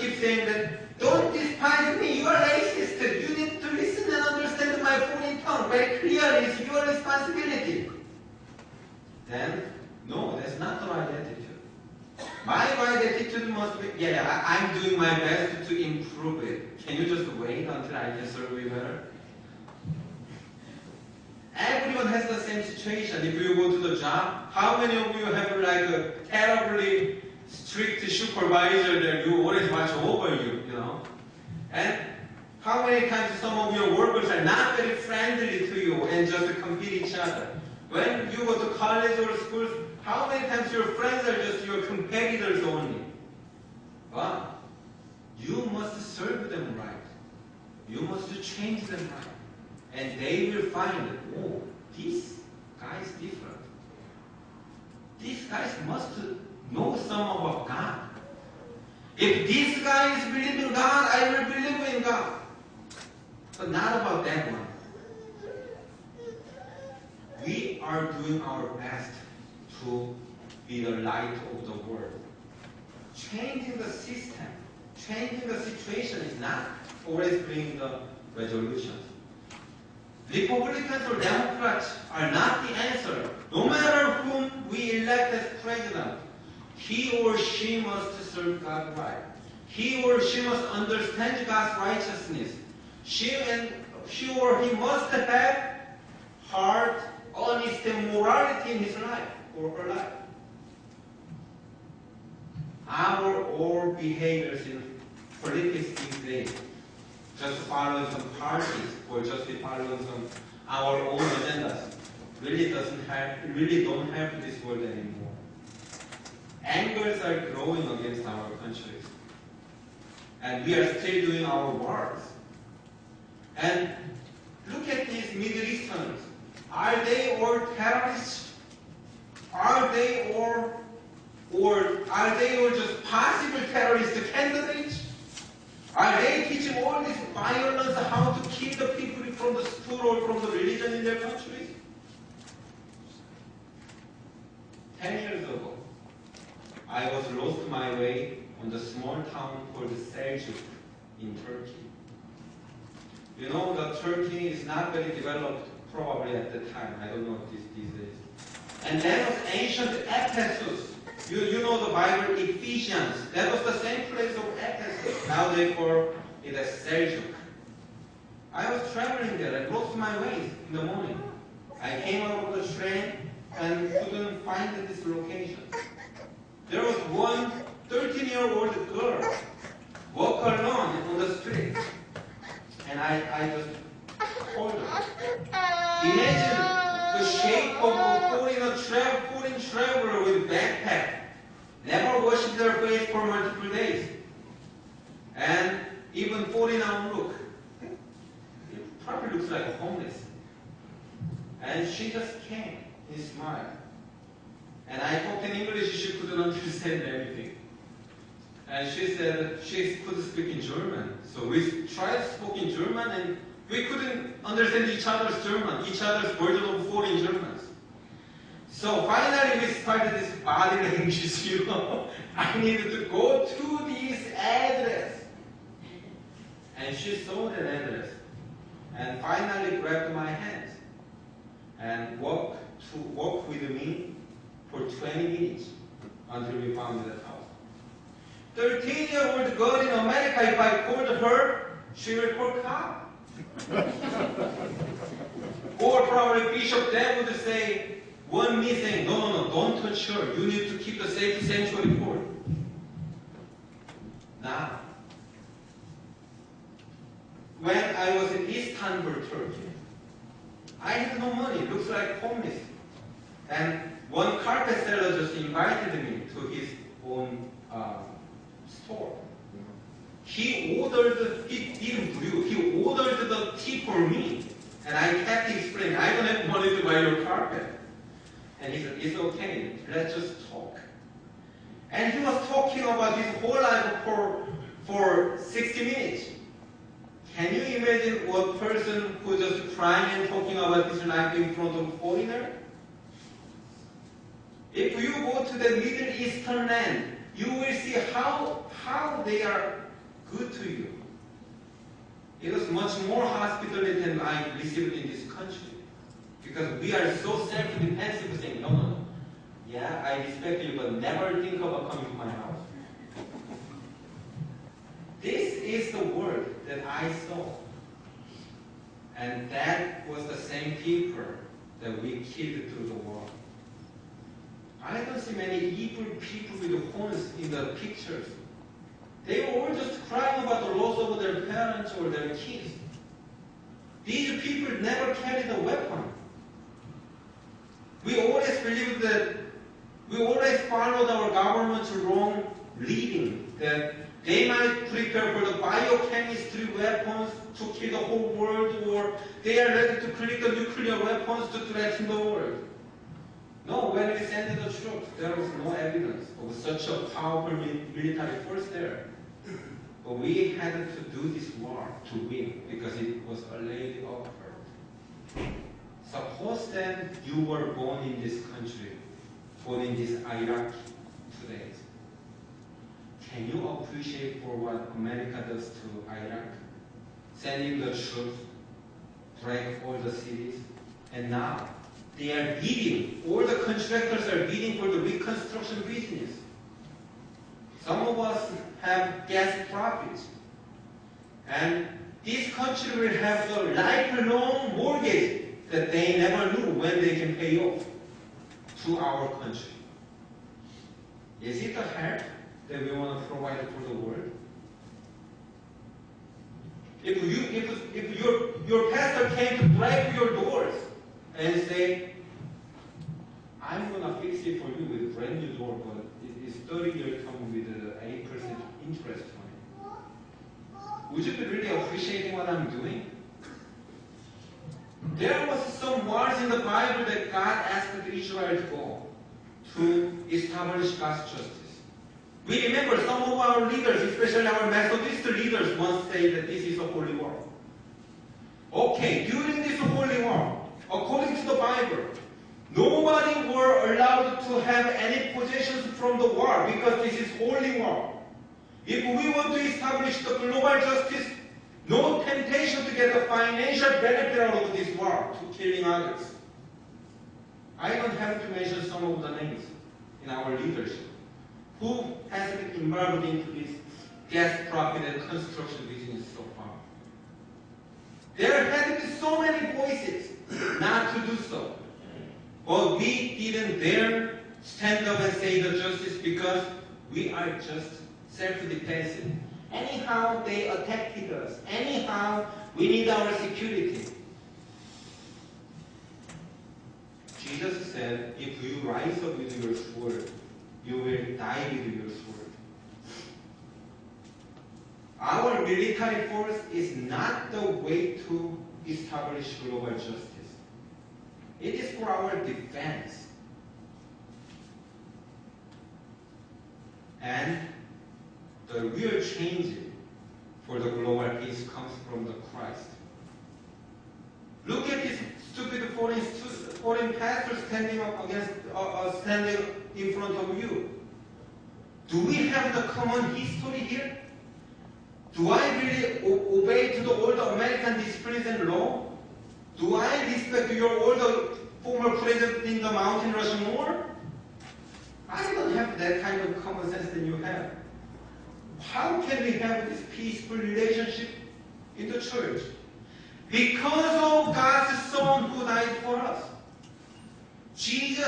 keep saying that, don't despise me, you are racist. You need to listen and understand my foreign tongue. Very clearly, it's your responsibility. Then, no, that's not the right attitude. My right attitude must be, yeah, I'm doing my best to improve it. Can you just wait until I can serve you better? Everyone has the same situation. If you go to the job, how many of you have like a terribly strict supervisor that you always watch over you, you know? And how many times some of your workers are not very friendly to you and just compete each other? When you go to college or schools, how many times your friends are just your competitors only? But you must serve them right. You must change them right. And they will find, oh, this guy is different. These guys must know some about God. If this guy is believing in God, I will believe in God. But not about that one. We are doing our best to be the light of the world. Changing the system, changing the situation is not always bringing the resolutions. Republicans or Democrats are not the answer. No matter whom we elect as president, he or she must serve God right. He or she must understand God's righteousness. She or he must have heart, honesty, and morality in his life or her life. Our all behaviors in politics these days, just following some parties or just following some our own agendas, really don't help this world anymore. Angers are growing against our countries, and we are still doing our wars. And look at these Middle Easterns. Are they all terrorists? Are they all just possible terrorist candidates? Are they teaching all this violence, how to kill the people from the school or from the religion in their countries? 10 years ago, I was lost my way on the small town called Seljuk in Turkey. You know that Turkey is not very developed probably at the time. I don't know these days. And that was ancient Ephesus. You know the Bible, Ephesians. That was the same place of Ephesus. Now they call it as Seljuk. I was traveling there. I lost my way in the morning. I came out of the train and couldn't find this location. There was one 13-year-old girl walk alone on the street. And I just told her. Imagine the shape of a foreign traveler with backpack. Never washed their face for multiple days. And even falling out look. It probably looks like a homeless. And she just came and smiled. And I talked in English, she couldn't understand everything. And she said she could speak in German. So we tried to speak in German and we couldn't understand each other's German, each other's version of foreign Germans. So finally we started this body language, you know. I needed to go to this address. And she saw that address. And finally grabbed my hand and walked with me for 20 minutes until we found that house. 13-year-old girl in America, if I called her, she will call cop. Or probably Bishop Dad would say, one me saying, no, don't touch her. You need to keep the safety sanctuary for her. Now, when I was in Istanbul, Turkey, I had no money. Looks like homeless. And one carpet seller just invited me to his own store. He didn't do. He ordered the tea for me. And I kept explaining, I don't have money to buy your carpet. And he said, it's okay, let's just talk. And he was talking about his whole life for 60 minutes. Can you imagine one person who just crying and talking about his life in front of a foreigner? If you go to the Middle Eastern land, you will see how they are good to you. It was much more hospitality than I received in this country. Because we are so self-defensive, saying, no, no, no. Yeah, I respect you, but never think about coming to my house. This is the word that I saw. And that was the same people that we killed through the war. I don't see many evil people with horns in the pictures. They were all just crying about the loss of their parents or their kids. These people never carried a weapon. We always believed that, we always followed our government's wrong leading, that they might prepare for the biochemistry weapons to kill the whole world, or they are ready to create the nuclear weapons to threaten the world. No, when we sent the troops, there was no evidence of such a powerful military force there. But we had to do this war to win, because it was a lady of earth. Suppose then you were born in this country, born in this Iraq today. Can you appreciate for what America does to Iraq? Sending the troops, break all the cities, and now they are bidding, all the contractors are bidding for the reconstruction business. Some of us have gas profits, and this country will have the lifelong mortgage that they never knew when they can pay off to our country. Is it a help that we want to provide for the world? If your pastor came to break your doors and say, I'm going to fix it for you with a brand new door, but it's 30-year term with 8% interest on it, would you be really appreciating what I'm doing? There was some wars in the Bible that God asked Israel to go to establish God's justice. We remember some of our leaders, especially our Methodist leaders, once said that this is a holy war. Okay, during this holy war, according to the Bible, nobody were allowed to have any possessions from the war because this is holy war. If we want to establish the global justice, no temptation to get a financial benefit out of this war to killing others. I don't have to mention some of the names in our leadership who has been involved into this gas profit and construction business so far. There had been so many voices not to do so. But we didn't dare stand up and say the justice because we are just self-defensive. Anyhow, they attacked us. Anyhow, we need our security. Jesus said, if you rise up with your sword, you will die with your sword. Our military force is not the way to establish global justice. It is for our defense. And the real change for the global peace comes from the Christ. Look at this stupid foreign pastor standing up against, standing in front of you. Do we have the common history here? Do I really obey to the old American disciplines and law? Do I respect your old former president in the Mountain Rushmore? I don't have that kind of common sense that you have. How can we have this peaceful relationship in the church? Because of God's Son who died for us. Jesus